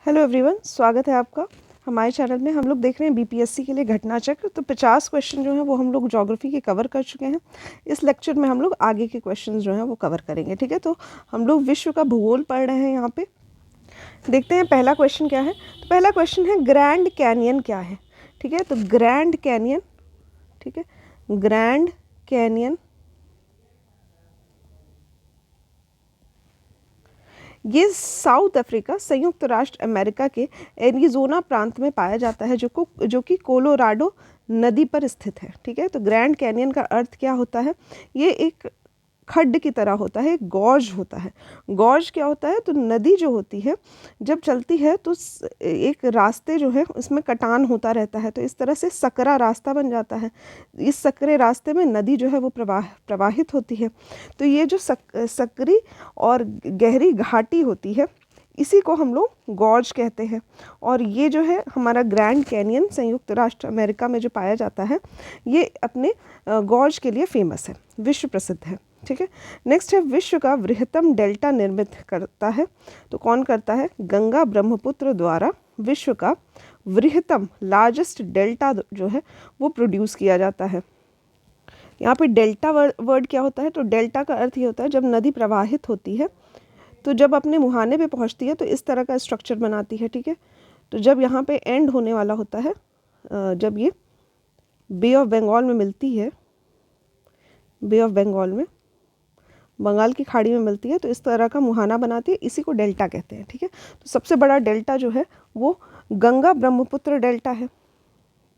Hello everyone, स्वागत है आपका हमारे चैनल में। हम लोग देख रहे हैं बीपीएससी के लिए घटना चक्र। तो 50 क्वेश्चन जो हैं वो हम लोग ज्योग्राफी के कवर कर चुके हैं। इस लेक्चर में हम लोग आगे के क्वेश्चन जो हैं वो कवर करेंगे। ठीक है, तो हम लोग विश्व का भूगोल पढ़ रहे हैं। यहाँ पे देखते हैं पहला क्वेश्चन क्या है। तो पहला क्वेश्चन है ग्रैंड कैनियन क्या है। ठीक है, तो ग्रैंड कैनियन, ठीक है, ग्रैंड कैनियन ये साउथ अफ्रीका, संयुक्त राष्ट्र अमेरिका के एरिज़ोना प्रांत में पाया जाता है, जो कि कोलोराडो नदी पर स्थित है। ठीक है, तो ग्रैंड कैनियन का अर्थ क्या होता है? ये एक खड्ड की तरह होता है, एक गॉज होता है। गॉज क्या होता है? तो नदी जो होती है जब चलती है तो एक रास्ते जो है उसमें कटान होता रहता है, तो इस तरह से सकरा रास्ता बन जाता है। इस सकरे रास्ते में नदी जो है वो प्रवाहित होती है। तो ये जो सकरी और गहरी घाटी होती है इसी को हम लोग गॉज कहते हैं। और ये जो है हमारा ग्रैंड कैनियन संयुक्त राष्ट्र अमेरिका में जो पाया जाता है, ये अपने गॉज के लिए फेमस है, विश्व प्रसिद्ध है। ठीक है, नेक्स्ट है विश्व का वृहत्तम डेल्टा निर्मित करता है। तो कौन करता है? गंगा ब्रह्मपुत्र द्वारा विश्व का वृहत्तम लार्जेस्ट डेल्टा जो है वो प्रोड्यूस किया जाता है। यहाँ पे डेल्टा वर्ड क्या होता है? तो डेल्टा का अर्थ ये होता है जब नदी प्रवाहित होती है तो जब अपने मुहाने पे पहुँचती है तो इस तरह का स्ट्रक्चर बनाती है। ठीक है, तो जब यहाँ पे एंड होने वाला होता है, जब ये बे ऑफ बंगाल में मिलती है, बे ऑफ बंगाल में, बंगाल की खाड़ी में मिलती है, तो इस तरह का मुहाना बनाती है, इसी को डेल्टा कहते हैं। ठीक है, तो सबसे बड़ा डेल्टा जो है वो गंगा ब्रह्मपुत्र डेल्टा है।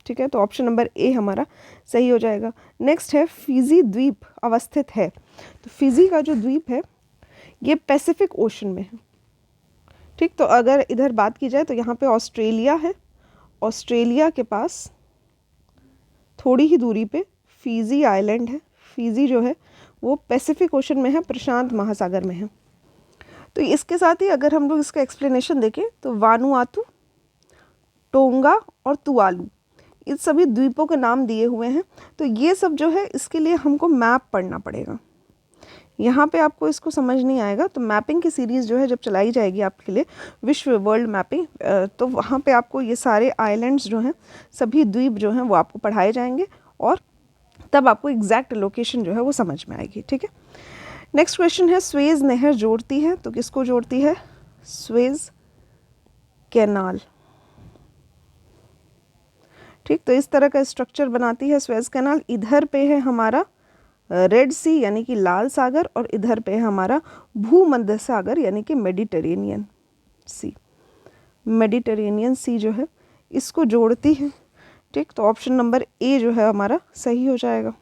ठीक है, तो ऑप्शन नंबर ए हमारा सही हो जाएगा। नेक्स्ट है फिजी द्वीप अवस्थित है। तो फिजी का जो द्वीप है ये पैसिफिक ओशन में है। ठीक, तो अगर इधर बात की जाए तो यहाँ पे ऑस्ट्रेलिया है, ऑस्ट्रेलिया के पास थोड़ी ही दूरी पे फिजी आइलैंड है। फिजी जो है वो पैसिफिक ओशन में है, प्रशांत महासागर में है। तो इसके साथ ही अगर हम लोग इसका एक्सप्लेनेशन देखें तो वानुआतू, टोंगा और तुवालू, इन सभी द्वीपों के नाम दिए हुए हैं। तो ये सब जो है इसके लिए हमको मैप पढ़ना पड़ेगा। यहाँ पे आपको इसको समझ नहीं आएगा तो मैपिंग की सीरीज़ जो है जब चलाई जाएगी आपके लिए, विश्व वर्ल्ड मैपिंग, तो वहाँ पे आपको ये सारे आइलैंड्स जो हैं, सभी द्वीप जो हैं वो आपको पढ़ाए जाएंगे और तब आपको एग्जैक्ट लोकेशन जो है वो समझ में आएगी। ठीक है, नेक्स्ट क्वेश्चन है स्वेज नहर जोड़ती है। तो किसको जोड़ती है? Suez canal. ठीक, तो इस तरह का स्ट्रक्चर बनाती है स्वेज कैनाल। इधर पे है हमारा रेड सी यानी कि लाल सागर, और इधर पे है हमारा भूमध्य सागर यानी कि मेडिटेरेनियन सी। मेडिटेरेनियन सी जो है इसको जोड़ती है। ठीक, तो ऑप्शन नंबर ए जो है हमारा सही हो जाएगा।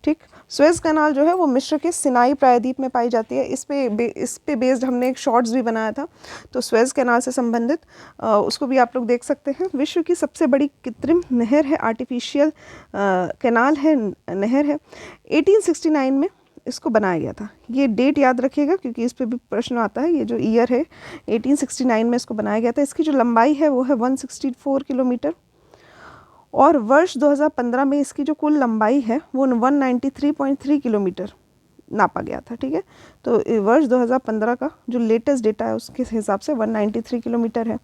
ठीक, स्वेज कैनाल जो है वो मिस्र के सिनाई प्रायद्वीप में पाई जाती है। इस पे बेस्ड हमने एक शॉर्ट्स भी बनाया था, तो स्वेज कैनाल से संबंधित उसको भी आप लोग देख सकते हैं। विश्व की सबसे बड़ी कृत्रिम नहर है, आर्टिफिशियल कैनाल है, नहर है। 1869 में इसको बनाया गया था। ये डेट याद रखिएगा क्योंकि इस पे भी प्रश्न आता है। ये जो ईयर है 1869 में इसको बनाया गया था। इसकी जो लंबाई है वो है 164 किलोमीटर, और वर्ष 2015 में इसकी जो कुल लंबाई है वो 193.3 किलोमीटर नापा गया था। ठीक है, तो वर्ष 2015 का जो लेटेस्ट डेटा है उसके हिसाब से 193 किलोमीटर है।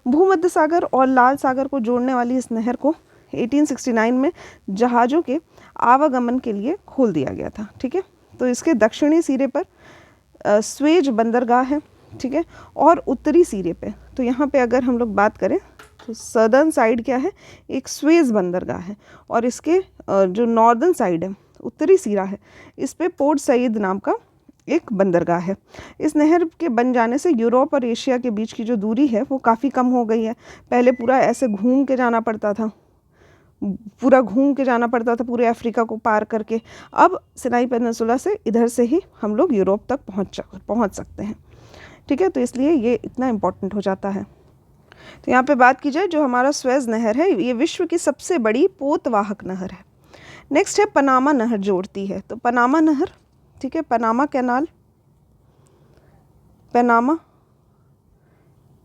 भूमध्य सागर और लाल सागर को जोड़ने वाली इस नहर को 1869 में जहाज़ों के आवागमन के लिए खोल दिया गया था। ठीक है, तो इसके दक्षिणी सिरे पर स्वेज बंदरगाह है। ठीक है, और उत्तरी सिरे पे, तो यहाँ पे अगर हम लोग बात करें तो सदर्न साइड क्या है? एक स्वेज बंदरगाह है, और इसके जो नॉर्दर्न साइड है, उत्तरी सिरा है, इस पे पोर्ट सईद नाम का एक बंदरगाह है। इस नहर के बन जाने से यूरोप और एशिया के बीच की जो दूरी है वो काफ़ी कम हो गई है। पहले पूरा ऐसे घूम के जाना पड़ता था, पूरे अफ्रीका को पार करके। अब सिनाई पेनिनसुला से इधर से ही हम लोग यूरोप तक पहुँच सकते हैं। ठीक है, तो इसलिए ये इतना इम्पोर्टेंट हो जाता है। तो यहाँ पे बात की जाए जो हमारा स्वेज नहर है ये विश्व की सबसे बड़ी पोतवाहक नहर है। नेक्स्ट है पनामा नहर जोड़ती है। तो पनामा नहर, ठीक है, पनामा कैनाल, पनामा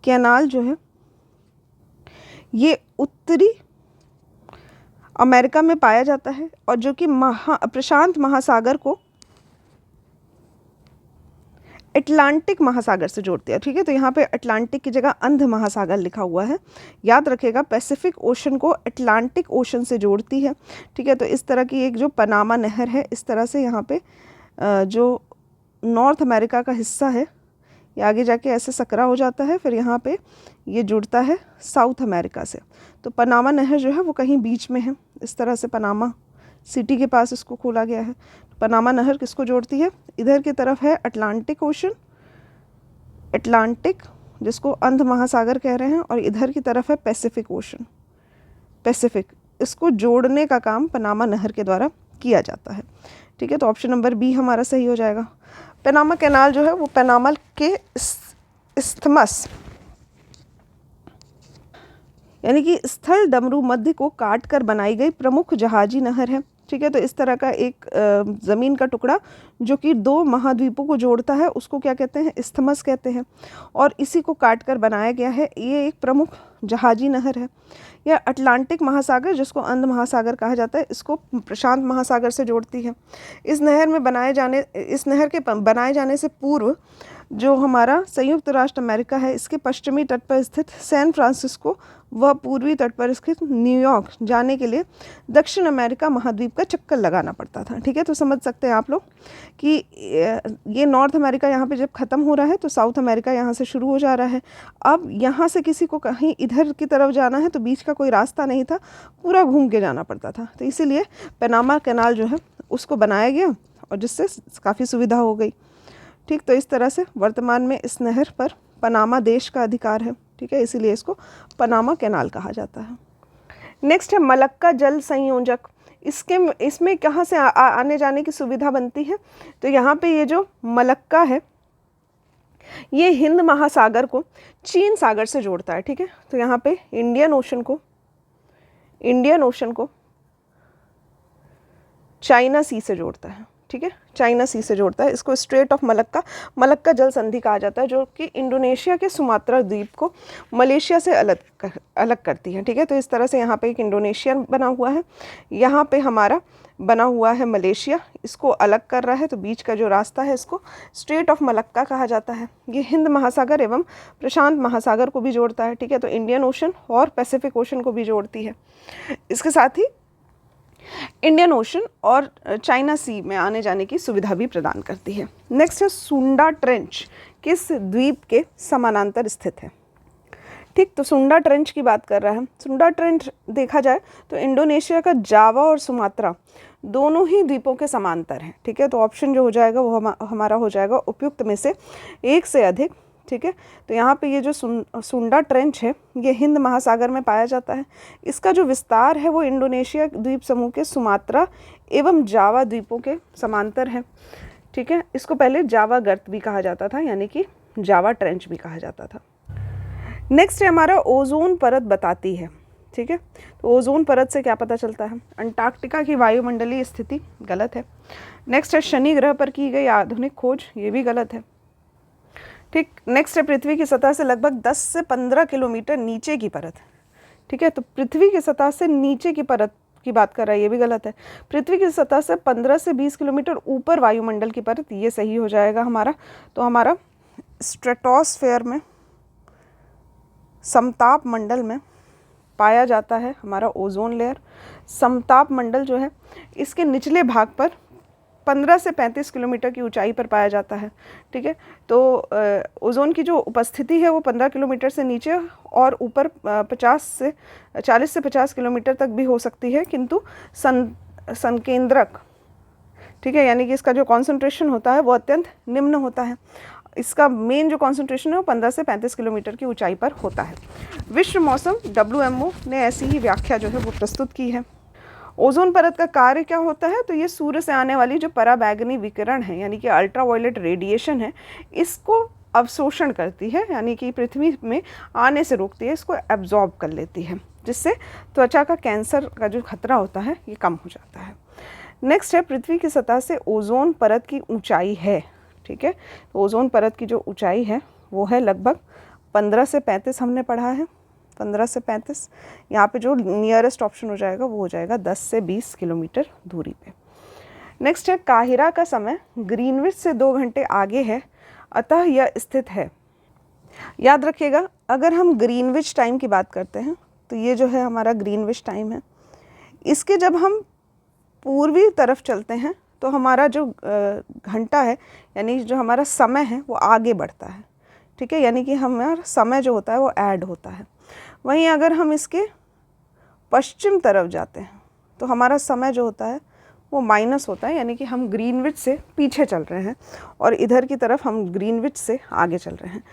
कैनाल जो है ये उत्तरी अमेरिका में पाया जाता है, और जो कि प्रशांत महासागर को अटलांटिक महासागर से जोड़ती है, ठीक है। तो यहाँ पे अटलांटिक की जगह अंध महासागर लिखा हुआ है, याद रखेगा। पैसिफिक ओशन को अटलांटिक ओशन से जोड़ती है, ठीक है। तो इस तरह की एक जो पनामा नहर है, इस तरह से यहाँ पे जो नॉर्थ अमेरिका का हिस्सा है ये आगे जाके ऐसे सकरा हो जाता है, फिर यहाँ पे ये जुड़ता है साउथ अमेरिका से। तो पनामा नहर जो है वो कहीं बीच में है, इस तरह से पनामा सिटी के पास इसको खोला गया है। पनामा नहर किसको जोड़ती है? इधर की तरफ है अटलांटिक ओशन, अटलांटिक जिसको अंध महासागर कह रहे हैं, और इधर की तरफ है पैसिफिक ओशन, पैसिफिक। इसको जोड़ने का काम पनामा नहर के द्वारा किया जाता है, ठीक है। तो ऑप्शन नंबर बी हमारा सही हो जाएगा। पनामा कैनाल जो है वो पनामा के इस्थमस यानी कि स्थल डमरू मध्य को काट कर बनाई गई प्रमुख जहाजी नहर है, ठीक है। तो इस तरह का एक ज़मीन का टुकड़ा जो कि दो महाद्वीपों को जोड़ता है उसको क्या कहते हैं? इस्थमस कहते हैं, और इसी को काट कर बनाया गया है। ये एक प्रमुख जहाजी नहर है। यह अटलांटिक महासागर जिसको अंध महासागर कहा जाता है, इसको प्रशांत महासागर से जोड़ती है। इस नहर के बनाए जाने से पूर्व जो हमारा संयुक्त राष्ट्र अमेरिका है, इसके पश्चिमी तट पर स्थित सैन फ्रांसिस्को व पूर्वी तट पर स्थित न्यूयॉर्क जाने के लिए दक्षिण अमेरिका महाद्वीप का चक्कर लगाना पड़ता था, ठीक है। तो समझ सकते हैं आप लोग कि ये नॉर्थ अमेरिका यहाँ पे जब ख़त्म हो रहा है तो साउथ अमेरिका यहाँ से शुरू हो जा रहा है। अब यहाँ से किसी को कहीं इधर की तरफ जाना है तो बीच का कोई रास्ता नहीं था, पूरा घूम के जाना पड़ता था। तो इसीलिए पनामा कैनाल जो है उसको बनाया गया और जिससे काफ़ी सुविधा हो गई, ठीक। तो इस तरह से वर्तमान में इस नहर पर पनामा देश का अधिकार है, ठीक है, इसीलिए इसको पनामा कैनाल कहा जाता है। नेक्स्ट है मलक्का जल संयोजक। इसमें कहाँ से आने जाने की सुविधा बनती है? तो यहाँ पे ये जो मलक्का है ये हिंद महासागर को चीन सागर से जोड़ता है, ठीक है। तो यहाँ पे इंडियन ओशन को चाइना सी से जोड़ता है, ठीक है, चाइना सी से जोड़ता है। इसको स्ट्रेट ऑफ मलक्का जल संधि कहा जाता है, जो कि इंडोनेशिया के सुमात्रा द्वीप को मलेशिया से अलग करती है, ठीक है। तो इस तरह से यहाँ पे एक इंडोनेशिया बना हुआ है, यहाँ पे हमारा बना हुआ है मलेशिया, इसको अलग कर रहा है। तो बीच का जो रास्ता है इसको स्ट्रेट ऑफ मलक्का कहा जाता है। ये हिंद महासागर एवं प्रशांत महासागर को भी जोड़ता है, ठीक है। तो इंडियन ओशन और पैसिफिक ओशन को भी जोड़ती है। इसके साथ ही इंडियन ओशन और चाइना सी में आने जाने की सुविधा भी प्रदान करती है। नेक्स्ट है सुंडा ट्रेंच किस द्वीप के समानांतर स्थित है? ठीक, तो सुंडा ट्रेंच की बात कर रहा है। सुंडा ट्रेंच देखा जाए तो इंडोनेशिया का जावा और सुमात्रा दोनों ही द्वीपों के समांतर हैं, ठीक है। तो ऑप्शन जो हो जाएगा वो हमारा हो जाएगा उपयुक्त में से एक से अधिक, ठीक है। तो यहाँ पे ये जो सुंडा ट्रेंच है ये हिंद महासागर में पाया जाता है। इसका जो विस्तार है वो इंडोनेशिया द्वीप समूह के सुमात्रा एवं जावा द्वीपों के समांतर है, ठीक है। इसको पहले जावा गर्त भी कहा जाता था, यानी कि जावा ट्रेंच भी कहा जाता था। नेक्स्ट है हमारा ओजोन परत बताती है, ठीक है। तो ओजोन परत से क्या पता चलता है? अंटार्कटिका की वायुमंडलीय स्थिति गलत है। नेक्स्ट है शनि ग्रह पर की गई आधुनिक खोज, ये भी गलत है, ठीक। नेक्स्ट है पृथ्वी की सतह से लगभग 10 से 15 किलोमीटर नीचे की परत, ठीक है। तो पृथ्वी की सतह से नीचे की परत की बात कर रहा है, ये भी गलत है। पृथ्वी की सतह से 15 से 20 किलोमीटर ऊपर वायुमंडल की परत, ये सही हो जाएगा हमारा। तो हमारा स्ट्रेटोस्फेयर में, समताप मंडल में पाया जाता है हमारा ओजोन लेयर। समताप मंडल जो है इसके निचले भाग पर 15 से 35 किलोमीटर की ऊंचाई पर पाया जाता है, ठीक है। तो ओजोन की जो उपस्थिति है वो 15 किलोमीटर से नीचे और ऊपर 40 से 50 किलोमीटर तक भी हो सकती है, किंतु संकेंद्रक, ठीक है, यानी कि इसका जो कॉन्सेंट्रेशन होता है वो अत्यंत निम्न होता है। इसका मेन जो कॉन्सेंट्रेशन है वो 15 से 35 किलोमीटर की ऊंचाई पर होता है। विश्व मौसम WMO ने ऐसी ही व्याख्या जो है वो प्रस्तुत की है। ओजोन परत का कार्य क्या होता है? तो ये सूर्य से आने वाली जो पराबैंगनी विकिरण है, यानी कि अल्ट्रावायलेट रेडिएशन है, इसको अवशोषण करती है, यानी कि पृथ्वी में आने से रोकती है, इसको एब्जॉर्ब कर लेती है, जिससे त्वचा का कैंसर का जो खतरा होता है ये कम हो जाता है। नेक्स्ट है पृथ्वी की सतह से ओजोन परत की ऊंचाई है, ठीक है। तो ओजोन परत की जो ऊंचाई है वो है लगभग 15 से 35, हमने पढ़ा है 15 से 35। यहाँ पे जो नियरेस्ट ऑप्शन हो जाएगा वो हो जाएगा 10 से 20 किलोमीटर दूरी पे। नेक्स्ट है काहिरा का समय ग्रीनविच से 2 घंटे आगे है अतः यह स्थित है। याद रखिएगा, अगर हम ग्रीनविच टाइम की बात करते हैं तो ये जो है हमारा ग्रीनविच टाइम है, इसके जब हम पूर्वी तरफ चलते हैं तो हमारा जो घंटा है यानी जो हमारा समय है वो आगे बढ़ता है, ठीक है, यानी कि हमारा समय जो होता है वो ऐड होता है। वहीं अगर हम इसके पश्चिम तरफ जाते हैं तो हमारा समय जो होता है वो माइनस होता है, यानी कि हम ग्रीनविच से पीछे चल रहे हैं और इधर की तरफ हम ग्रीनविच से आगे चल रहे हैं।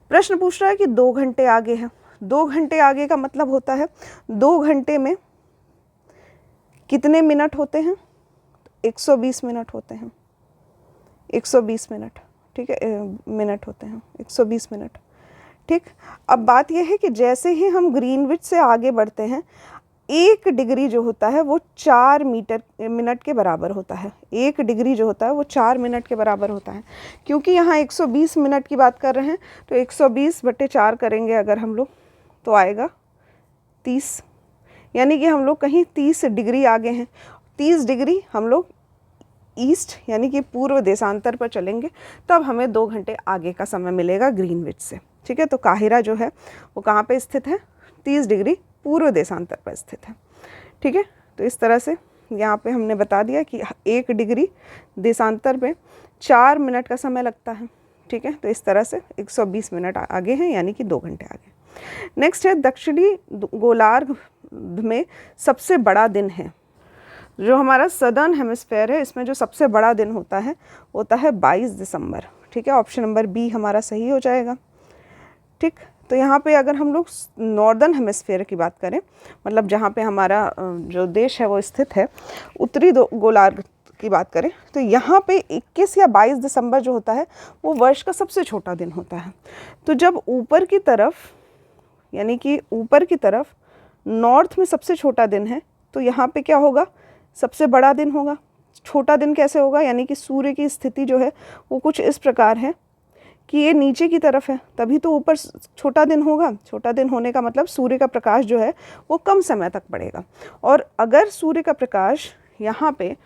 प्रश्न पूछ रहा है कि 2 घंटे आगे है। 2 घंटे आगे का मतलब होता है 2 घंटे में कितने मिनट होते हैं? 120 मिनट होते हैं, 120 मिनट, ठीक है, मिनट होते हैं 120 मिनट, ठीक। अब बात यह है कि जैसे ही हम ग्रीनविच से आगे बढ़ते हैं 1 डिग्री जो होता है वो 4 मिनट के बराबर होता है। 1 डिग्री जो होता है वो 4 मिनट के बराबर होता है। क्योंकि यहाँ 120 मिनट की बात कर रहे हैं तो 120/4 करेंगे अगर हम लोग तो आएगा 30, यानी कि हम लोग कहीं 30 डिग्री आगे हैं। 30 डिग्री हम लोग ईस्ट यानी कि पूर्व देशांतर पर चलेंगे तब हमें 2 घंटे आगे का समय मिलेगा ग्रीनविच से, ठीक है। तो काहिरा जो है वो कहाँ पे स्थित है? 30 डिग्री पूर्व देशांतर पर स्थित है, ठीक है। तो इस तरह से यहाँ पे हमने बता दिया कि 1 डिग्री देशांतर में 4 मिनट का समय लगता है, ठीक है। तो इस तरह से 120 मिनट आगे हैं, यानी कि 2 घंटे आगे। नेक्स्ट है दक्षिणी गोलार्ध में सबसे बड़ा दिन है। जो हमारा सदर्न हेमिस्फेयर है इसमें जो सबसे बड़ा दिन होता है 22 दिसंबर, ठीक है। ऑप्शन नंबर बी हमारा सही हो जाएगा, ठीक। तो यहाँ पे अगर हम लोग नॉर्दर्न हेमिस्फेयर की बात करें, मतलब जहाँ पे हमारा जो देश है वो स्थित है, उत्तरी गोलार्ध की बात करें तो यहाँ पे 21 या 22 दिसंबर जो होता है वो वर्ष का सबसे छोटा दिन होता है। तो जब ऊपर की तरफ, यानी कि ऊपर की तरफ नॉर्थ में सबसे छोटा दिन है तो यहाँ पे क्या होगा? सबसे बड़ा दिन होगा। छोटा दिन कैसे होगा? यानी कि सूर्य की स्थिति जो है वो कुछ इस प्रकार है कि ये नीचे की तरफ है, तभी तो ऊपर छोटा दिन होगा। छोटा दिन होने का मतलब सूर्य का प्रकाश जो है वो कम समय तक पड़ेगा। और अगर सूर्य का प्रकाश यहाँ पे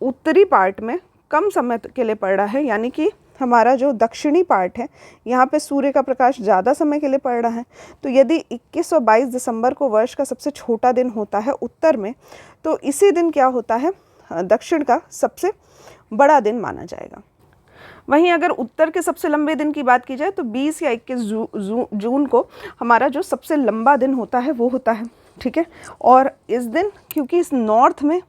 उत्तरी पार्ट में कम समय के लिए पड़ रहा है, यानी कि हमारा जो दक्षिणी पार्ट है यहाँ पे सूर्य का प्रकाश ज़्यादा समय के लिए पड़ रहा है, तो यदि 21 और 22 दिसंबर को वर्ष का सबसे छोटा दिन होता है उत्तर में, तो इसी दिन क्या होता है? दक्षिण का सबसे बड़ा दिन माना जाएगा। वहीं अगर उत्तर के सबसे लंबे दिन की बात की जाए तो 20 या 21 जून को हमारा जो सबसे लंबा दिन होता है वो होता है, ठीक है। और इस दिन क्योंकि इस नॉर्थ में,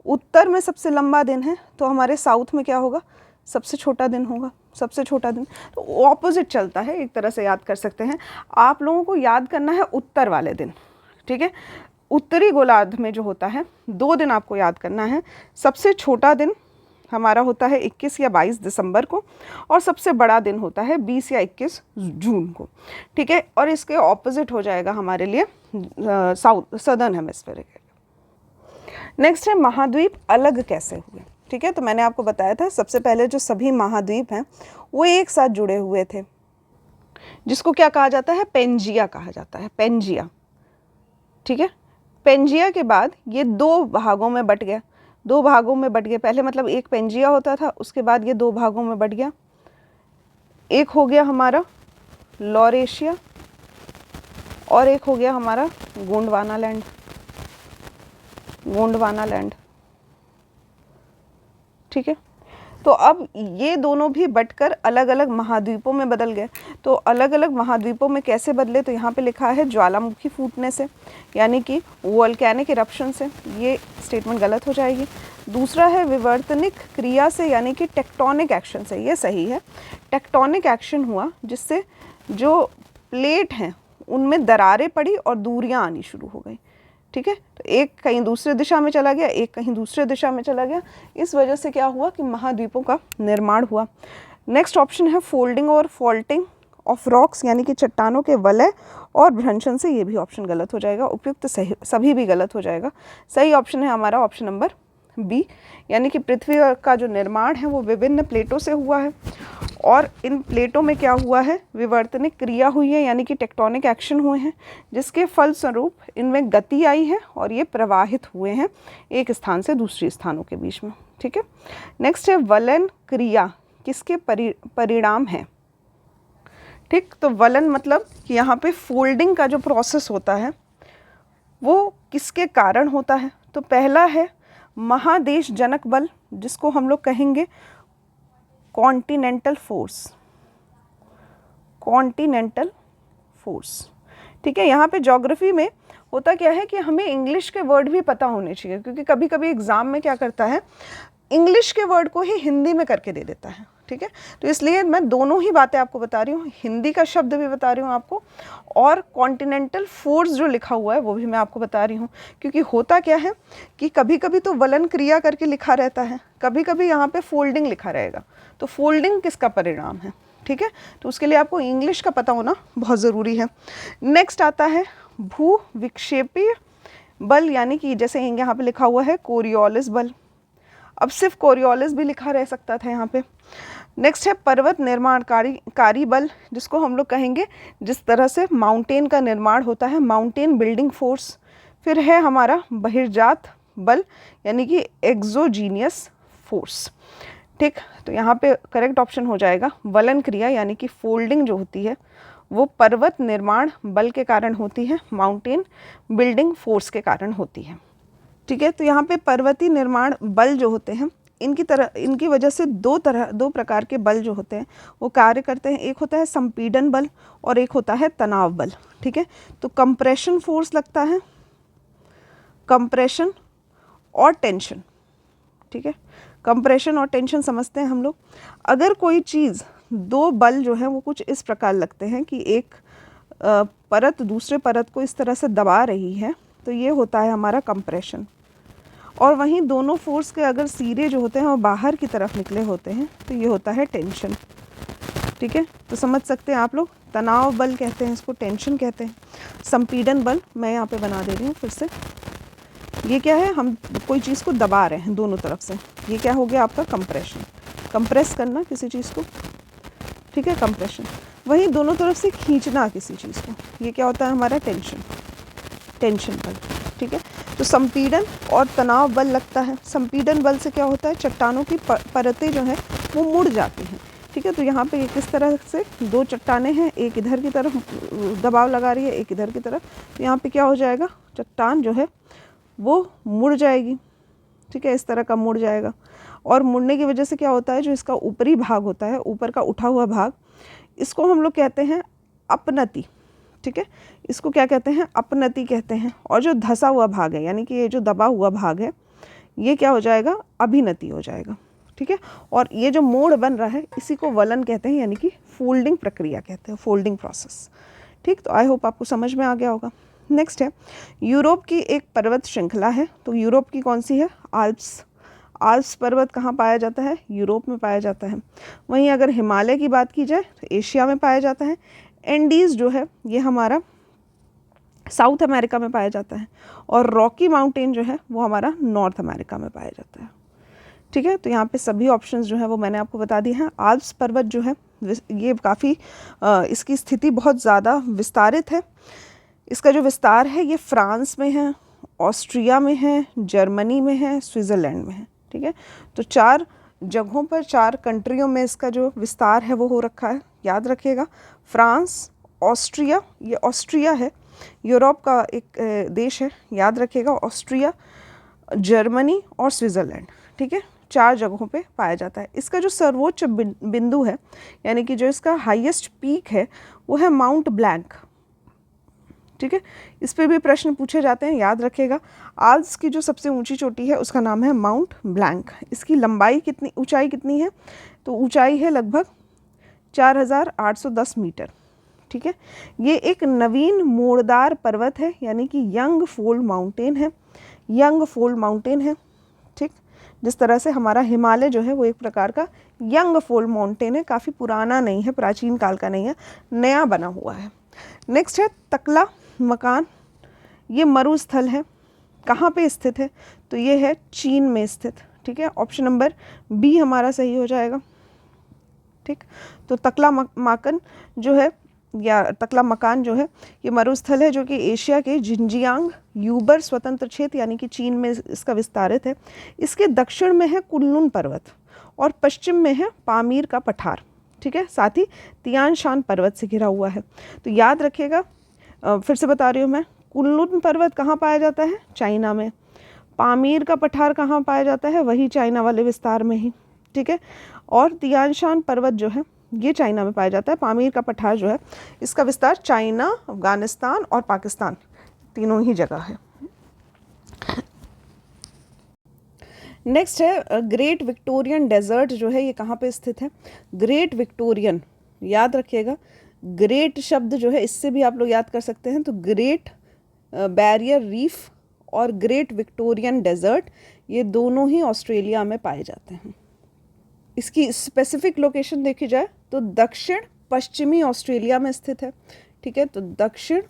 उत्तर में सबसे लंबा दिन है तो हमारे साउथ में क्या होगा? सबसे छोटा दिन होगा, सबसे छोटा दिन। तो ऑपोजिट चलता है, एक तरह से याद कर सकते हैं। आप लोगों को याद करना है उत्तर वाले दिन, ठीक है। उत्तरी गोलार्ध में जो होता है 2 दिन आपको याद करना है। सबसे छोटा दिन हमारा होता है 21 या 22 दिसंबर को और सबसे बड़ा दिन होता है 20 या 21 जून को, ठीक है। और इसके ऑपोजिट हो जाएगा हमारे लिए सदर्न हेमिस्फीयर के। नेक्स्ट है महाद्वीप अलग कैसे हुए, ठीक है। तो मैंने आपको बताया था सबसे पहले जो सभी महाद्वीप हैं वो एक साथ जुड़े हुए थे, जिसको क्या कहा जाता है? पेंजिया कहा जाता है, पेंजिया, ठीक है। पेंजिया के बाद ये 2 भागों में बट गया, 2 भागों में बट गए। पहले मतलब एक पेंजिया होता था, उसके बाद ये 2 भागों में बट गया। एक हो गया हमारा लॉरेशिया और एक हो गया हमारा गोंडवाना लैंड, गोंडवाना लैंड, ठीक है। तो अब ये दोनों भी बटकर अलग अलग महाद्वीपों में बदल गए। तो अलग अलग महाद्वीपों में कैसे बदले? तो यहाँ पे लिखा है ज्वालामुखी फूटने से, यानी कि वोल्केनिक इरप्शन से। ये स्टेटमेंट गलत हो जाएगी। दूसरा है विवर्तनिक क्रिया से, यानी कि टेक्टोनिक एक्शन से। ये सही है, टेक्टोनिक एक्शन हुआ जिससे जो प्लेट हैं उनमें दरारें पड़ी और दूरियां आनी शुरू हो गई, ठीक है। तो एक कहीं दूसरे दिशा में चला गया, एक कहीं दूसरे दिशा में चला गया। इस वजह से क्या हुआ कि महाद्वीपों का निर्माण हुआ। नेक्स्ट ऑप्शन है फोल्डिंग और फॉल्टिंग ऑफ रॉक्स, यानी कि चट्टानों के वलय और भ्रंशन से। ये भी ऑप्शन गलत हो जाएगा, उपयुक्त सही सभी भी गलत हो जाएगा। सही ऑप्शन है हमारा ऑप्शन नंबर बी, यानी कि पृथ्वी का जो निर्माण है वो विभिन्न प्लेटों से हुआ है और इन प्लेटों में क्या हुआ है? विवर्तनिक क्रिया हुई है, यानी कि टेक्टोनिक एक्शन हुए हैं, जिसके फलस्वरूप इनमें गति आई है और ये प्रवाहित हुए हैं एक स्थान से दूसरी स्थानों के बीच में, ठीक है। नेक्स्ट है वलन क्रिया किसके परिणाम हैं। ठीक, तो वलन मतलब कि यहाँ पे फोल्डिंग का जो प्रोसेस होता है वो किसके कारण होता है। तो पहला है महादेश जनक बल, जिसको हम लोग कहेंगे कॉन्टिनेंटल फोर्स, कॉन्टिनेंटल फोर्स। ठीक है, यहाँ पे ज्योग्राफी में होता क्या है कि हमें इंग्लिश के वर्ड भी पता होने चाहिए, क्योंकि कभी कभी एग्जाम में क्या करता है, इंग्लिश के वर्ड को ही हिंदी में करके दे देता है। ठीक है, तो इसलिए मैं दोनों ही बातें आपको बता रही हूँ, हिंदी का शब्द भी बता रही हूँ आपको, और कॉन्टिनेंटल फोर्स जो लिखा हुआ है वो भी मैं आपको बता रही हूँ। क्योंकि होता क्या है कि कभी कभी तो वलन क्रिया करके लिखा रहता है, कभी कभी यहाँ पे फोल्डिंग लिखा रहेगा, तो फोल्डिंग किसका परिणाम है। ठीक है, तो उसके लिए आपको इंग्लिश का पता होना बहुत ज़रूरी है। नेक्स्ट आता है भू विक्षेपीय बल, यानी कि जैसे यहाँ पे लिखा हुआ है कोरियोलिस बल, अब सिर्फ कोरियोलिस भी लिखा रह सकता था यहाँ पे। नेक्स्ट है पर्वत निर्माणकारी बल, जिसको हम लोग कहेंगे जिस तरह से माउंटेन का निर्माण होता है, माउंटेन बिल्डिंग फोर्स। फिर है हमारा बहिर्जात बल, यानी कि एक्सोजीनियस फोर्स। ठीक, तो यहाँ पे करेक्ट ऑप्शन हो जाएगा वलन क्रिया, यानी कि फोल्डिंग जो होती है वो पर्वत निर्माण बल के कारण होती है, माउंटेन बिल्डिंग फोर्स के कारण होती है। ठीक है, तो यहाँ पे पर्वतीय निर्माण बल जो होते हैं इनकी वजह से दो प्रकार के बल जो होते हैं वो कार्य करते हैं। एक होता है संपीड़न बल और एक होता है तनाव बल। ठीक है, तो कंप्रेशन फोर्स लगता है, कंप्रेशन और टेंशन। ठीक है, कंप्रेशन और टेंशन समझते हैं हम लोग। अगर कोई चीज़, दो बल जो है वो कुछ इस प्रकार लगते हैं कि एक परत दूसरे परत को इस तरह से दबा रही है, तो ये होता है हमारा कंप्रेशन। और वहीं दोनों फोर्स के अगर सिरे जो होते हैं वो बाहर की तरफ निकले होते हैं, तो ये होता है टेंशन। ठीक है, तो समझ सकते हैं आप लोग, तनाव बल कहते हैं इसको, टेंशन कहते हैं। संपीड़न बल मैं यहाँ पे बना दे रही हूँ फिर से, ये क्या है, हम कोई चीज़ को दबा रहे हैं दोनों तरफ से, ये क्या हो गया आपका कंप्रेशन, कंप्रेस करना किसी चीज़ को। ठीक है, कंप्रेशन। वहीं दोनों तरफ से खींचना किसी चीज़ को, ये क्या होता है हमारा टेंशन, टेंशन बल। ठीक है, तो संपीड़न और तनाव बल लगता है। संपीड़न बल से क्या होता है, चट्टानों की परतें जो हैं वो मुड़ जाती हैं। ठीक है, तो यहाँ पे किस तरह से दो चट्टानें हैं, एक इधर की तरफ दबाव लगा रही है, एक इधर की तरफ, तो यहाँ पे क्या हो जाएगा, चट्टान जो है वो मुड़ जाएगी। ठीक है, इस तरह का मुड़ जाएगा, और मुड़ने की वजह से क्या होता है, जो इसका ऊपरी भाग होता है, ऊपर का उठा हुआ भाग, इसको हम लोग कहते हैं अपनति। ठीक है, इसको क्या कहते हैं, अपनति कहते हैं। और जो धंसा हुआ भाग है, यानी कि ये जो दबा हुआ भाग है, ये क्या हो जाएगा, अभिनति हो जाएगा। ठीक है, और ये जो मोड़ बन रहा है इसी को वलन कहते हैं, यानी कि फोल्डिंग प्रक्रिया कहते हैं, फोल्डिंग प्रोसेस। ठीक, तो आई होप आपको समझ में आ गया होगा। नेक्स्ट है यूरोप की एक पर्वत श्रृंखला है, तो यूरोप की कौन सी है, आल्प्स। आल्प्स पर्वत कहाँ पाया जाता है, यूरोप में पाया जाता है। वहीं अगर हिमालय की बात की जाए तो एशिया में पाया जाता है। एंडीज़ जो है ये हमारा साउथ अमेरिका में पाया जाता है, और रॉकी माउंटेन जो है वो हमारा नॉर्थ अमेरिका में पाया जाता है। ठीक है, तो यहाँ पे सभी ऑप्शंस जो है वो मैंने आपको बता दिए हैं। आल्प्स पर्वत जो है ये काफ़ी इसकी स्थिति बहुत ज़्यादा विस्तारित है। इसका जो विस्तार है ये फ्रांस में है, ऑस्ट्रिया में है, जर्मनी में है, स्विट्ज़रलैंड में है। ठीक है, तो 4 जगहों पर, 4 कंट्रियों में इसका जो विस्तार है वो हो रखा है। याद रखिएगा, फ्रांस, ऑस्ट्रिया, ये ऑस्ट्रिया है, यूरोप का एक देश है, याद रखिएगा, ऑस्ट्रिया, जर्मनी और स्विट्ज़रलैंड। ठीक है, 4 जगहों पे पाया जाता है। इसका जो सर्वोच्च बिंदु है, यानी कि जो इसका हाईएस्ट पीक है, वो है माउंट ब्लैंक। ठीक है, इस पे भी प्रश्न पूछे जाते हैं, याद रखिएगा। आल्प्स की जो सबसे ऊंची चोटी है उसका नाम है माउंट ब्लैंक। इसकी लंबाई कितनी, ऊंचाई कितनी है, तो ऊंचाई है लगभग 4810 मीटर। ठीक है, ये एक नवीन मोड़दार पर्वत है, यानी कि यंग फोल्ड माउंटेन है, यंग फोल्ड माउंटेन है। ठीक, जिस तरह से हमारा हिमालय जो है वो एक प्रकार का यंग फोल्ड माउंटेन है, काफ़ी पुराना नहीं है, प्राचीन काल का नहीं है, नया बना हुआ है। नेक्स्ट है तकला मकान, ये मरुस्थल है, कहाँ पे स्थित है, तो ये है चीन में स्थित। ठीक है, ऑप्शन नंबर बी हमारा सही हो जाएगा। ठीक, तो तकला माकन जो है या तकलामकान जो है ये मरुस्थल है जो कि एशिया के जिंजियांग यूबर स्वतंत्र क्षेत्र यानी कि चीन में इसका विस्तारित है। इसके दक्षिण में है कुनलुन पर्वत और पश्चिम में है पामीर का पठार, ठीक है। साथ ही तियान शान पर्वत से घिरा हुआ है। तो याद रखिएगा, फिर से बता रही हूँ मैं, कुनलुन पर्वत कहाँ पाया जाता है? चाइना में। पामीर का पठार कहाँ पाया जाता है? वही चाइना वाले विस्तार में ही, ठीक है। और तियान शान पर्वत जो है ये चाइना में पाया जाता है। पामीर का पठार जो है इसका विस्तार चाइना, अफगानिस्तान और पाकिस्तान तीनों ही जगह है। नेक्स्ट है ग्रेट विक्टोरियन डेजर्ट जो है ये कहाँ पे स्थित है? ग्रेट विक्टोरियन, याद रखिएगा, ग्रेट शब्द जो है इससे भी आप लोग याद कर सकते हैं। तो ग्रेट बैरियर रीफ और ग्रेट विक्टोरियन डेजर्ट ये दोनों ही ऑस्ट्रेलिया में पाए जाते हैं। इसकी स्पेसिफिक लोकेशन देखी जाए तो दक्षिण पश्चिमी ऑस्ट्रेलिया में स्थित है, ठीक है। तो दक्षिण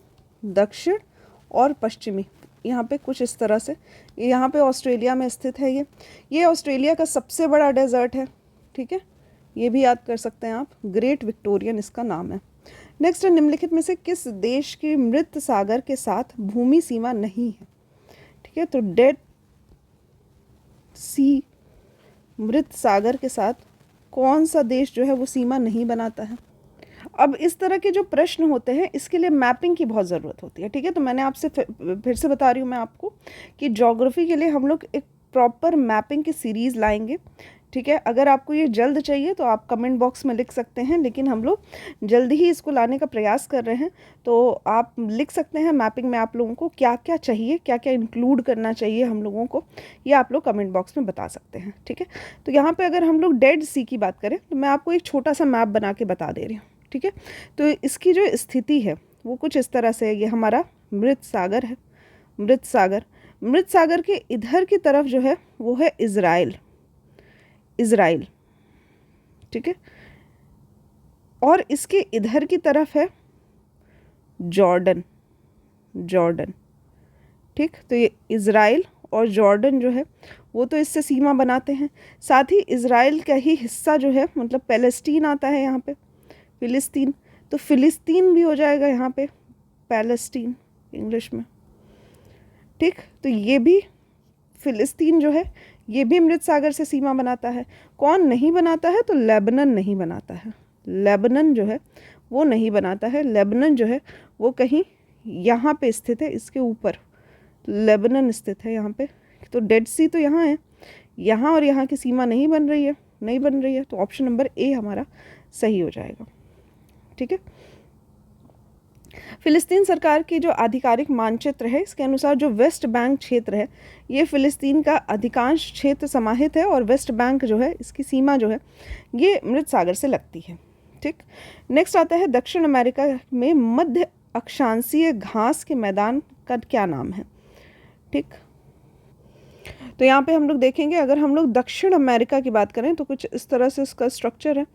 और पश्चिमी यहाँ पे कुछ इस तरह से यहाँ पे ऑस्ट्रेलिया में स्थित है। ये ऑस्ट्रेलिया का सबसे बड़ा डेजर्ट है, ठीक है। ये भी याद कर सकते हैं आप, ग्रेट विक्टोरियन इसका नाम है। नेक्स्ट है निम्नलिखित में से किस देश की मृत सागर के साथ भूमि सीमा नहीं है? ठीक है, तो डेड सी, मृत सागर के साथ कौन सा देश जो है वो सीमा नहीं बनाता है? अब इस तरह के जो प्रश्न होते हैं इसके लिए मैपिंग की बहुत ज़रूरत होती है, ठीक है। तो मैंने आपसे फिर से बता रही हूँ मैं आपको कि ज्योग्राफी के लिए हम लोग एक प्रॉपर मैपिंग की सीरीज़ लाएंगे, ठीक है। अगर आपको ये जल्द चाहिए तो आप कमेंट बॉक्स में लिख सकते हैं, लेकिन हम लोग जल्दी ही इसको लाने का प्रयास कर रहे हैं। तो आप लिख सकते हैं मैपिंग में आप लोगों को क्या क्या चाहिए, क्या क्या इंक्लूड करना चाहिए हम लोगों को, ये आप लोग कमेंट बॉक्स में बता सकते हैं, ठीक है। तो यहाँ पे अगर हम लोग डेड सी की बात करें तो मैं आपको एक छोटा सा मैप बना के बता दे रही हूँ, ठीक है। तो इसकी जो स्थिति है वो कुछ इस तरह से है। ये हमारा मृत सागर है, मृत सागर के इधर की तरफ जो है वो है इज़राइल, ठीक है। और इसके इधर की तरफ है जॉर्डन, ठीक। तो ये इज़राइल और जॉर्डन जो है वो तो इससे सीमा बनाते हैं। साथ ही इज़राइल का ही हिस्सा जो है, मतलब पैलेस्टीन आता है यहाँ पे, फिलिस्तीन, तो फिलिस्तीन भी हो जाएगा यहाँ पे पैलेस्टीन इंग्लिश में, ठीक। तो ये भी फिलिस्तीन जो है ये भी मृत सागर से सीमा बनाता है। कौन नहीं बनाता है? तो लेबनान नहीं बनाता है, लेबनान जो है वो नहीं बनाता है। लेबनान जो है वो कहीं यहाँ पे स्थित है, इसके ऊपर लेबनान स्थित है यहाँ पे। तो डेड सी तो यहाँ है, यहाँ और यहाँ की सीमा नहीं बन रही है, तो ऑप्शन नंबर ए हमारा सही हो जाएगा, ठीक है। फिलिस्तीन सरकार की जो आधिकारिक मानचित्र है इसके अनुसार जो वेस्ट बैंक क्षेत्र है ये फिलिस्तीन का अधिकांश क्षेत्र समाहित है और वेस्ट बैंक जो है इसकी सीमा जो है ये मृत सागर से लगती है, ठीक। नेक्स्ट आता है दक्षिण अमेरिका में मध्य अक्षांशीय घास के मैदान का क्या नाम है? ठीक, तो यहाँ पे हम लोग देखेंगे, अगर हम लोग दक्षिण अमेरिका की बात करें तो कुछ इस तरह से इसका स्ट्रक्चर है।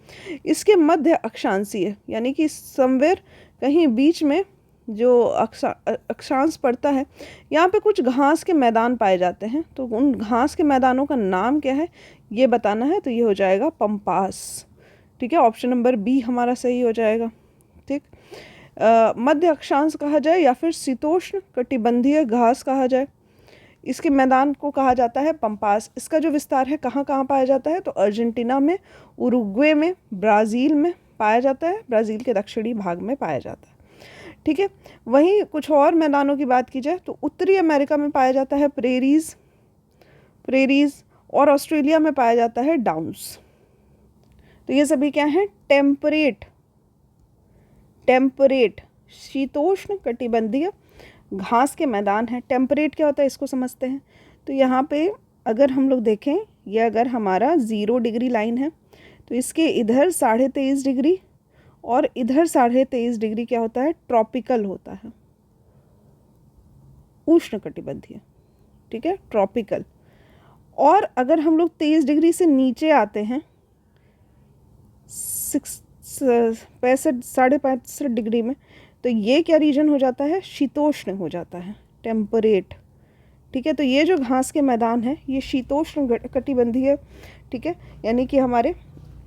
इसके मध्य अक्षांशीय यानी कि समवेयर कहीं बीच में जो अक्षांश पड़ता है, यहाँ पे कुछ घास के मैदान पाए जाते हैं। तो उन घास के मैदानों का नाम क्या है ये बताना है, तो ये हो जाएगा पंपास, ठीक है। ऑप्शन नंबर बी हमारा सही हो जाएगा, ठीक। मध्य अक्षांश कहा जाए या फिर शीतोष्ण कटिबंधीय घास कहा जाए, इसके मैदान को कहा जाता है पंपास। इसका जो विस्तार है कहाँ कहाँ पाया जाता है, तो अर्जेंटीना में, उरुग्वे में, ब्राज़ील में पाया जाता है, ब्राज़ील के दक्षिणी भाग में पाया जाता है, ठीक है। वहीं कुछ और मैदानों की बात की जाए तो उत्तरी अमेरिका में पाया जाता है प्रेरीज, और ऑस्ट्रेलिया में पाया जाता है डाउन्स। तो ये सभी क्या हैं? टेम्परेट शीतोष्ण कटिबंधीय घास के मैदान है। टेम्परेट क्या होता है इसको समझते हैं। तो यहाँ पे अगर हम लोग देखें, ये अगर हमारा 0 डिग्री लाइन है तो इसके इधर 23.5 डिग्री और इधर 23.5 डिग्री क्या होता है? ट्रॉपिकल होता है, उष्ण कटिबंधीय, ठीक है, ट्रॉपिकल। और अगर हम लोग 23 डिग्री से नीचे आते हैं 65 डिग्री में, तो ये क्या रीजन हो जाता है? शीतोष्ण हो जाता है, टेम्परेट, ठीक है। तो ये जो घास के मैदान है ये शीतोष्ण कटिबंधीय है, ठीक है। यानी कि हमारे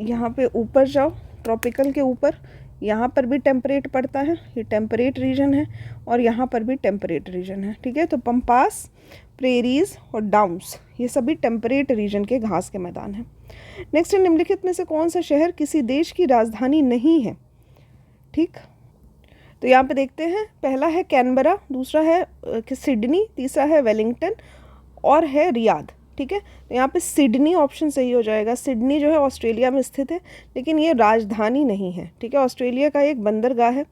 यहाँ पे ऊपर जाओ ट्रॉपिकल के ऊपर, यहाँ पर भी टेम्परेट पड़ता है, ये टेम्परेट रीजन है, और यहाँ पर भी टेम्परेट रीजन है, ठीक है। तो पम्पास, प्रेरीज और डाउन्स ये सभी टेम्परेट रीजन के घास के मैदान हैं। नेक्स्ट है, निम्नलिखित में से कौन सा शहर किसी देश की राजधानी नहीं है? ठीक, तो यहाँ पे देखते हैं, पहला है कैनबरा, दूसरा है सिडनी, तीसरा है वेलिंगटन और है रियाद, ठीक है। तो यहाँ पे सिडनी ऑप्शन सही हो जाएगा। सिडनी जो है ऑस्ट्रेलिया में स्थित है, लेकिन ये राजधानी नहीं है, ठीक है। ऑस्ट्रेलिया का एक बंदरगाह है।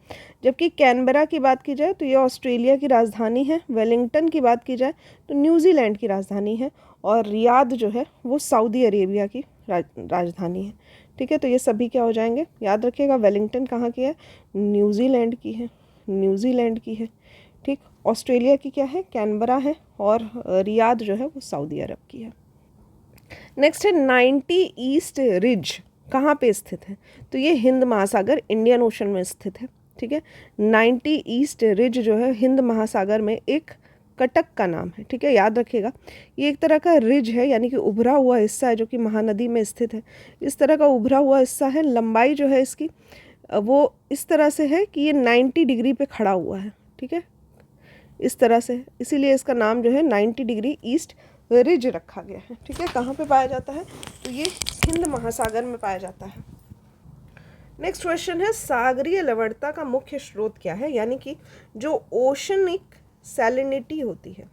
जबकि कैनबरा की बात की जाए तो ये ऑस्ट्रेलिया की राजधानी है। वेलिंगटन की बात की जाए तो न्यूजीलैंड की राजधानी है, और रियाद जो है वो सऊदी अरेबिया की राजधानी है, ठीक है। तो ये सभी क्या हो जाएंगे, याद रखिएगा। वेलिंगटन कहाँ की है? न्यूजीलैंड की है, न्यूजीलैंड की है, ठीक। ऑस्ट्रेलिया की क्या है? कैनबरा है, और रियाद जो है वो सऊदी अरब की है। नेक्स्ट है 90 ईस्ट रिज कहाँ पे स्थित है? तो ये हिंद महासागर, इंडियन ओशन में स्थित है, ठीक है। 90 ईस्ट रिज जो है हिंद महासागर में एक कटक का नाम है, ठीक है, याद रखिएगा। ये एक तरह का रिज है, यानी कि उभरा हुआ हिस्सा है जो कि महानदी में स्थित है। इस तरह का उभरा हुआ हिस्सा है। लंबाई जो है इसकी वो इस तरह से है कि ये 90 डिग्री पे खड़ा हुआ है, ठीक है, इस तरह से, इसीलिए इसका नाम जो है 90 डिग्री ईस्ट रिज रखा गया है, ठीक है। कहाँ पे पाया जाता है? तो ये हिंद महासागर में पाया जाता है। नेक्स्ट क्वेश्चन है, सागरीय लवणता का मुख्य स्रोत क्या है? यानी कि जो ओशनिक सैलिनिटी होती है,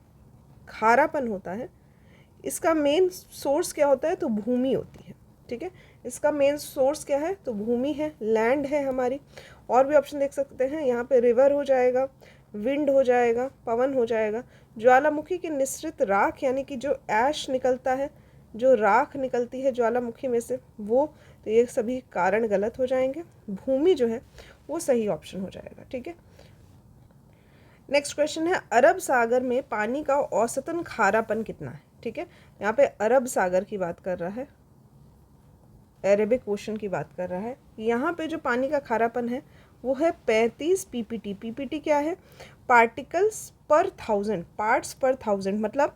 खारापन होता है, इसका मेन सोर्स क्या होता है? तो भूमि होती है, ठीक है। इसका मेन सोर्स क्या है? तो भूमि है, लैंड है हमारी। और भी ऑप्शन देख सकते हैं, यहाँ पे रिवर हो जाएगा, विंड हो जाएगा, पवन हो जाएगा, ज्वालामुखी की निश्रित राख, यानी कि जो ऐश निकलता है, जो राख निकलती है ज्वालामुखी में से वो, तो ये सभी कारण गलत हो जाएंगे। भूमि जो है वो सही ऑप्शन हो जाएगा, ठीक है। नेक्स्ट क्वेश्चन है, अरब सागर में पानी का औसतन खारापन कितना है? ठीक है, यहाँ पे अरब सागर की बात कर रहा है, अरेबिक ओशन की बात कर रहा है। यहाँ पे जो पानी का खारापन है वो है 35 पीपीटी। पीपीटी क्या है? पार्टिकल्स पर थाउजेंड, पार्ट्स पर थाउजेंड, मतलब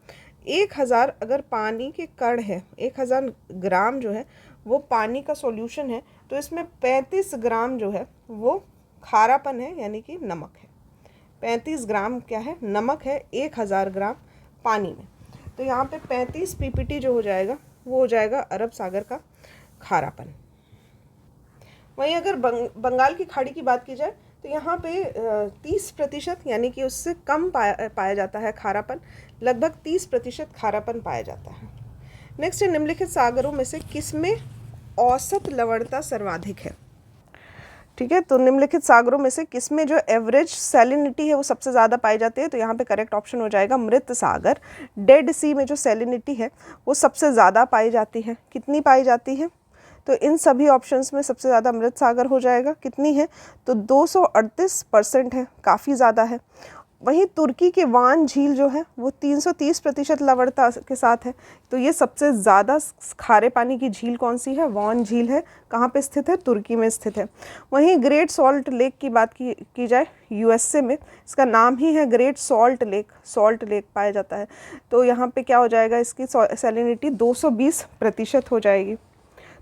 1000 अगर पानी के कण है, 1000 ग्राम जो है वो पानी का सॉल्यूशन है, तो इसमें 35 ग्राम जो है वो खारापन है, यानी कि नमक है। 35 ग्राम क्या है? नमक है 1000 ग्राम पानी में। तो यहाँ पे 35 पीपीटी जो हो जाएगा वो हो जाएगा अरब सागर का खारापन। वहीं अगर बंगाल की खाड़ी की बात की जाए तो यहाँ पे 30% यानी कि उससे कम पाया जाता है खारापन, लगभग 30% खारापन पाया जाता है। नेक्स्ट है, निम्नलिखित सागरों में से किसमें औसत लवणता सर्वाधिक है? ठीक है, तो निम्नलिखित सागरों में से किसमें जो एवरेज सैलिनिटी है वो सबसे ज़्यादा पाई जाती है? तो यहाँ पे करेक्ट ऑप्शन हो जाएगा मृत सागर। डेड सी में जो सैलिनिटी है वो सबसे ज़्यादा पाई जाती है। कितनी पाई जाती है? तो इन सभी ऑप्शंस में सबसे ज़्यादा मृत सागर हो जाएगा। कितनी है? तो 238% है, काफ़ी ज़्यादा है। वहीं तुर्की के वान झील जो है वो 330% लवणता के साथ है। तो ये सबसे ज़्यादा खारे पानी की झील कौन सी है? वान झील है। कहाँ पे स्थित है? तुर्की में स्थित है। वहीं ग्रेट सॉल्ट लेक की बात की जाए यूएसए में, इसका नाम ही है ग्रेट सॉल्ट लेक पाया जाता है। तो यहाँ पे क्या हो जाएगा? इसकी सैलिनिटी 220% हो जाएगी।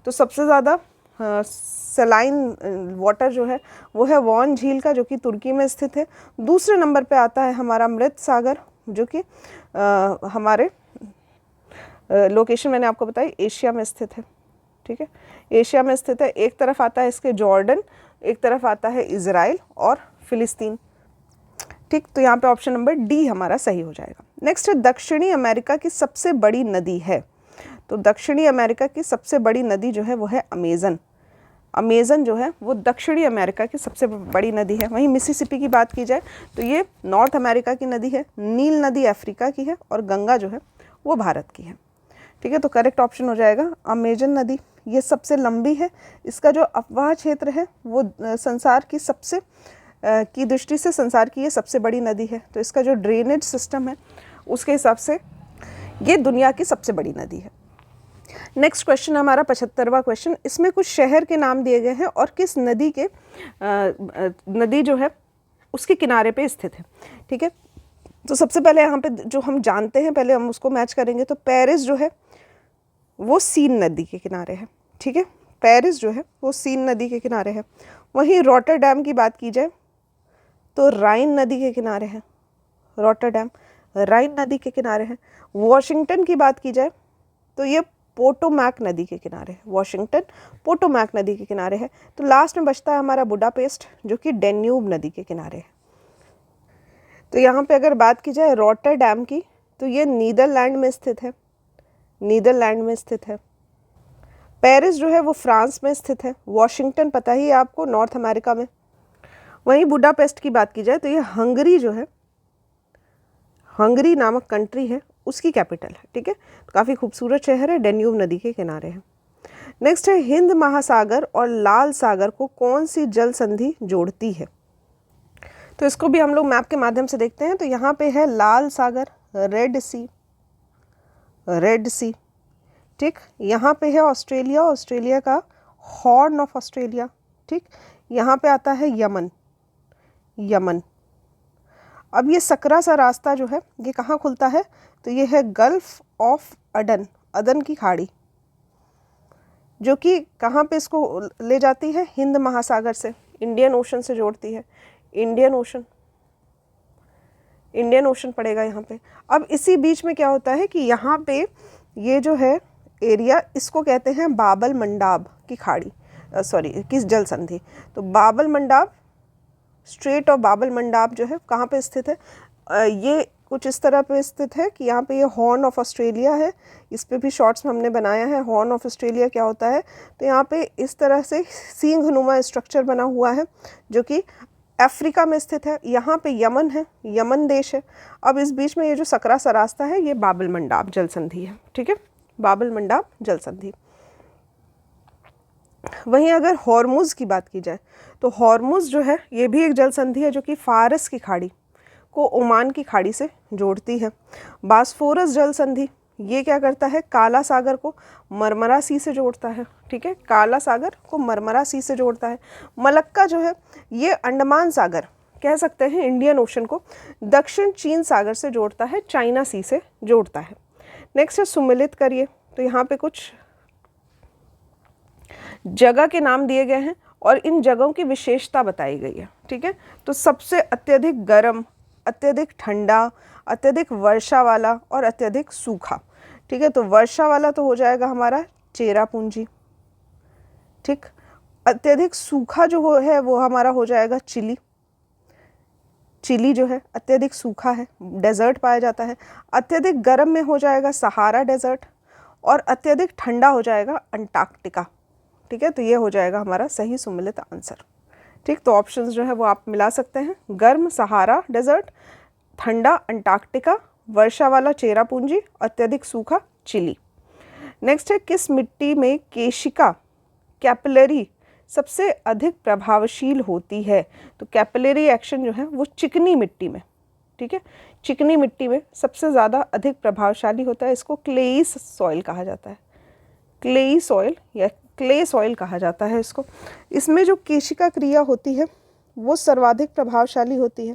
तो सबसे ज़्यादा सलाइन वाटर जो है वो है वॉन झील का, जो कि तुर्की में स्थित है। दूसरे नंबर पे आता है हमारा मृत सागर, जो कि हमारे लोकेशन मैंने आपको बताई एशिया में स्थित है। ठीक है, एशिया में स्थित है। एक तरफ आता है इसके जॉर्डन, एक तरफ आता है इज़राइल और फिलिस्तीन। ठीक, तो यहाँ पे ऑप्शन नंबर डी हमारा सही हो जाएगा। नेक्स्ट है, दक्षिणी अमेरिका की सबसे बड़ी नदी है। तो दक्षिणी अमेरिका की सबसे बड़ी नदी जो है वो है अमेज़न। अमेज़न जो है वो दक्षिणी अमेरिका की सबसे बड़ी नदी है। वहीं मिसिसिपी की बात की जाए तो ये नॉर्थ अमेरिका की नदी है। नील नदी अफ्रीका की है और गंगा जो है वो भारत की है। ठीक है, तो करेक्ट ऑप्शन हो जाएगा अमेज़न नदी। ये सबसे लंबी है। इसका जो अफवाह क्षेत्र है वो संसार की सबसे की दृष्टि से संसार की ये सबसे बड़ी नदी है। तो इसका जो ड्रेनेज सिस्टम है उसके हिसाब से ये दुनिया की सबसे बड़ी नदी है। नेक्स्ट क्वेश्चन हमारा 75वां क्वेश्चन। इसमें कुछ शहर के नाम दिए गए हैं और किस नदी के नदी जो है उसके किनारे पे स्थित है। ठीक है, तो सबसे पहले यहाँ पे जो हम जानते हैं पहले हम उसको मैच करेंगे। तो पेरिस जो है वो सीन नदी के किनारे है। ठीक है, पेरिस जो है वो सीन नदी के किनारे है। वहीं रॉटरडैम की बात की जाए तो राइन नदी के किनारे है, रॉटरडैम राइन नदी के किनारे है। वॉशिंगटन की बात की जाए तो ये पोटोमैक नदी के किनारे है, वॉशिंगटन पोटोमैक नदी के किनारे है। तो लास्ट में बचता है हमारा बुडापेस्ट जो कि डेन्यूब नदी के किनारे है। तो यहाँ पे अगर बात की जाए रॉटरडैम की तो ये नीदरलैंड में स्थित है, नीदरलैंड में स्थित है। पेरिस जो है वो फ्रांस में स्थित है। वॉशिंगटन पता ही है आपको, नॉर्थ अमेरिका में। वहीं बुडापेस्ट की बात की जाए तो ये हंगरी जो है, हंगरी नामक कंट्री है, उसकी कैपिटल है। ठीक है, तो काफ़ी खूबसूरत शहर है, डेन्यूब नदी के किनारे है। नेक्स्ट है हिंद महासागर और लाल सागर को कौन सी जल संधि जोड़ती है? तो इसको भी हम लोग मैप के माध्यम से देखते हैं। तो यहाँ पे है लाल सागर, रेड सी, रेड सी। ठीक, यहाँ पे है ऑस्ट्रेलिया, ऑस्ट्रेलिया का हॉर्न ऑफ ऑस्ट्रेलिया। ठीक, यहाँ पे आता है यमन, यमन। अब ये सकरा सा रास्ता जो है ये कहाँ खुलता है? तो ये है गल्फ ऑफ अडन, अदन की खाड़ी, जो कि कहाँ पे इसको ले जाती है? हिंद महासागर से, इंडियन ओशन से जोड़ती है। इंडियन ओशन, इंडियन ओशन पड़ेगा यहाँ पे। अब इसी बीच में क्या होता है कि यहाँ पे ये जो है एरिया, इसको कहते हैं बाबल मंडाब की खाड़ी, सॉरी किस जल संधि। तो बाबल मंडाब, स्ट्रेट ऑफ बाबल मंडाब जो है कहाँ पे स्थित है? ये कुछ इस तरह पे स्थित है कि यहाँ पे ये हॉर्न ऑफ ऑस्ट्रेलिया है। इस पे भी शॉर्ट्स में हमने बनाया है। हॉर्न ऑफ ऑस्ट्रेलिया क्या होता है? तो यहाँ पे इस तरह से सींगनुमा स्ट्रक्चर बना हुआ है जो कि अफ्रीका में स्थित है। यहाँ पे यमन है, यमन देश है। अब इस बीच में ये जो सकरा सा रास्ता है ये बाबल मंडाब जल संधि है। ठीक है, बाबल मंडाब जल संधि। वहीं अगर हॉर्मुज़ की बात की जाए तो हॉर्मुज़ जो है ये भी एक जल संधि है जो कि फारस की खाड़ी को ओमान की खाड़ी से जोड़ती है। बास्फोरस जल संधि ये क्या करता है? काला सागर को मरमरा सी से जोड़ता है। ठीक है, काला सागर को मरमरा सी से जोड़ता है। मलक्का जो है ये अंडमान सागर, कह सकते हैं इंडियन ओशन को, दक्षिण चीन सागर से जोड़ता है, चाइना सी से जोड़ता है। नेक्स्ट है सुमिलित करिए। तो यहाँ पे कुछ जगह के नाम दिए गए हैं और इन जगहों की विशेषता बताई गई है। ठीक है, तो सबसे अत्यधिक गर्म, अत्यधिक ठंडा, अत्यधिक वर्षा वाला और अत्यधिक सूखा। ठीक है, तो वर्षा वाला तो हो जाएगा हमारा चेरापूंजी। ठीक, अत्यधिक सूखा जो है वो हमारा हो जाएगा चिली। चिली जो है अत्यधिक सूखा है, डेजर्ट पाया जाता है। अत्यधिक गर्म में हो जाएगा सहारा डेजर्ट और अत्यधिक ठंडा हो जाएगा अंटार्कटिका। ठीक है, तो ये हो जाएगा हमारा सही सुमिलित आंसर। ठीक, तो ऑप्शंस जो है वो आप मिला सकते हैं, गर्म सहारा डेजर्ट, ठंडा अंटार्कटिका, वर्षा वाला चेरापूंजी, अत्यधिक सूखा चिली। नेक्स्ट है किस मिट्टी में केशिका कैपिलरी सबसे अधिक प्रभावशील होती है? तो कैपिलरी एक्शन जो है वो चिकनी मिट्टी में, ठीक है, चिकनी मिट्टी में सबसे ज़्यादा अधिक प्रभावशाली होता है। इसको क्लेई सॉइल कहा जाता है, क्लेई सॉइल या क्ले सॉइल कहा जाता है इसको। इसमें जो केशिका क्रिया होती है वो सर्वाधिक प्रभावशाली होती है,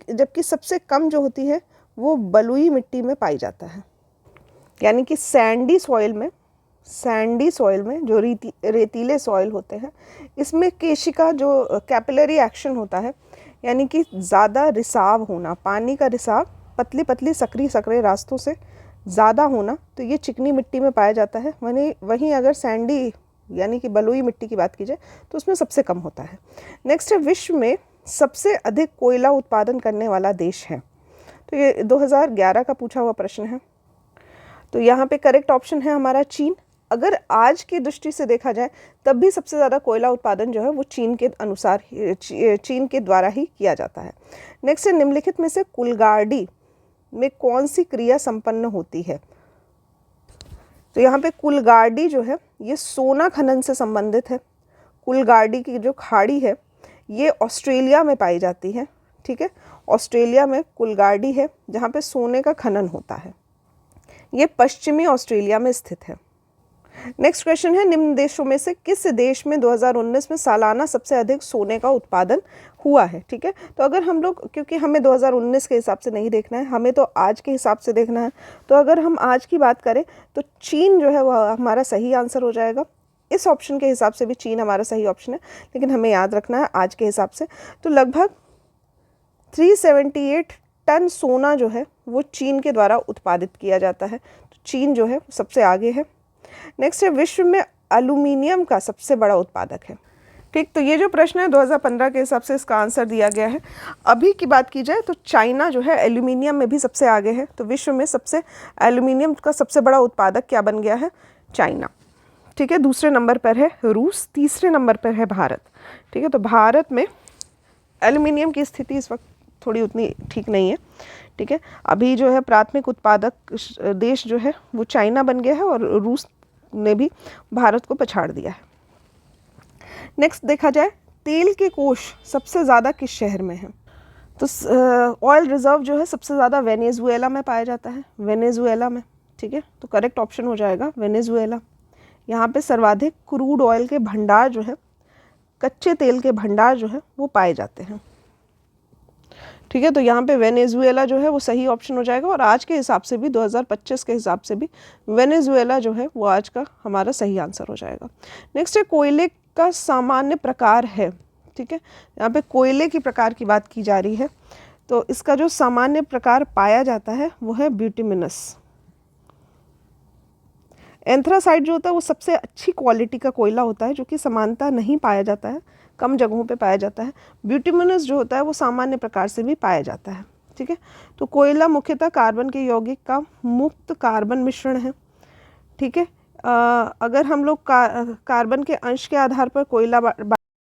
जबकि सबसे कम जो होती है वो बलुई मिट्टी में पाई जाता है। यानी कि सैंडी सॉइल में जो रेतीले सॉइल होते हैं इसमें केशिका जो कैपिलरी एक्शन होता है, यानी कि ज़्यादा रिसाव होना, पानी का रिसाव पतली पतली सकरे रास्तों से ज़्यादा होना, तो ये चिकनी मिट्टी में पाया जाता है। वहीं अगर सैंडी यानी कि बलुई मिट्टी की बात की जाए तो उसमें सबसे कम होता है। नेक्स्ट है विश्व में सबसे अधिक कोयला उत्पादन करने वाला देश है। तो ये 2011 का पूछा हुआ प्रश्न है। तो यहाँ पे करेक्ट ऑप्शन है हमारा चीन। अगर आज की दृष्टि से देखा जाए तब भी सबसे ज़्यादा कोयला उत्पादन जो है वो चीन के अनुसार चीन के द्वारा ही किया जाता है। नेक्स्ट है निम्नलिखित में से कुलगाड़ी में कौन सी क्रिया संपन्न होती है? तो यहाँ पे कुलगाड़ी जो है ये सोना खनन से संबंधित है। कुलगाड़ी की जो खाड़ी है ये ऑस्ट्रेलिया में पाई जाती है। ठीक है, ऑस्ट्रेलिया में कुलगाड़ी है जहाँ पे सोने का खनन होता है। ये पश्चिमी ऑस्ट्रेलिया में स्थित है। नेक्स्ट क्वेश्चन है निम्न देशों में से किस देश में 2019 में सालाना सबसे अधिक सोने का उत्पादन हुआ है? ठीक है, तो अगर हम लोग, क्योंकि हमें 2019 के हिसाब से नहीं देखना है, हमें तो आज के हिसाब से देखना है, तो अगर हम आज की बात करें तो चीन जो है वह हमारा सही आंसर हो जाएगा। इस ऑप्शन के हिसाब से भी चीन हमारा सही ऑप्शन है, लेकिन हमें याद रखना है आज के हिसाब से तो लगभग 378 टन सोना जो है वो चीन के द्वारा उत्पादित किया जाता है। तो चीन जो है सबसे आगे है। नेक्स्ट है विश्व में एल्यूमिनियम का सबसे बड़ा उत्पादक है। ठीक, तो ये जो प्रश्न है 2015 के हिसाब से इसका आंसर दिया गया है। अभी की बात की जाए तो चाइना जो है एल्यूमिनियम में भी सबसे आगे है। तो विश्व में सबसे एल्यूमिनियम का सबसे बड़ा उत्पादक क्या बन गया है? चाइना। ठीक है, दूसरे नंबर पर है रूस, तीसरे नंबर पर है भारत। ठीक है, तो भारत में एल्यूमिनियम की स्थिति इस वक्त थोड़ी उतनी ठीक नहीं है। ठीक है, अभी जो है प्राथमिक उत्पादक देश जो है वो चाइना बन गया है और रूस ने भी भारत को पछाड़ दिया है। नेक्स्ट देखा जाए तेल के कोष सबसे ज़्यादा किस शहर में है? तो ऑयल रिजर्व जो है सबसे ज़्यादा वेनेजुएला में पाया जाता है, वेनेजुएला में। ठीक है, तो करेक्ट ऑप्शन हो जाएगा वेनेजुएला। यहाँ पे सर्वाधिक क्रूड ऑयल के भंडार जो है, कच्चे तेल के भंडार जो है वो पाए जाते हैं। ठीक है, तो यहाँ पे वेनेजुएला जो है वो सही ऑप्शन हो जाएगा और आज के हिसाब से भी 2025 के हिसाब से भी वेनेजुएला जो है वो आज का हमारा सही आंसर हो जाएगा। नेक्स्ट है कोयले का सामान्य प्रकार है। ठीक है, यहाँ पे कोयले की प्रकार की बात की जा रही है। तो इसका जो सामान्य प्रकार पाया जाता है वो है ब्यूटिमिनस। एंथ्रासाइट जो होता है वो सबसे अच्छी क्वालिटी का कोयला होता है जो कि समानता नहीं पाया जाता है, कम जगहों पे पाया जाता है। ब्यूटिमिनस जो होता है वो सामान्य प्रकार से भी पाया जाता है। ठीक है, तो कोयला मुख्यतः कार्बन के यौगिक का मुक्त कार्बन मिश्रण है। ठीक है, अगर हम लोग कार्बन के अंश के आधार पर कोयला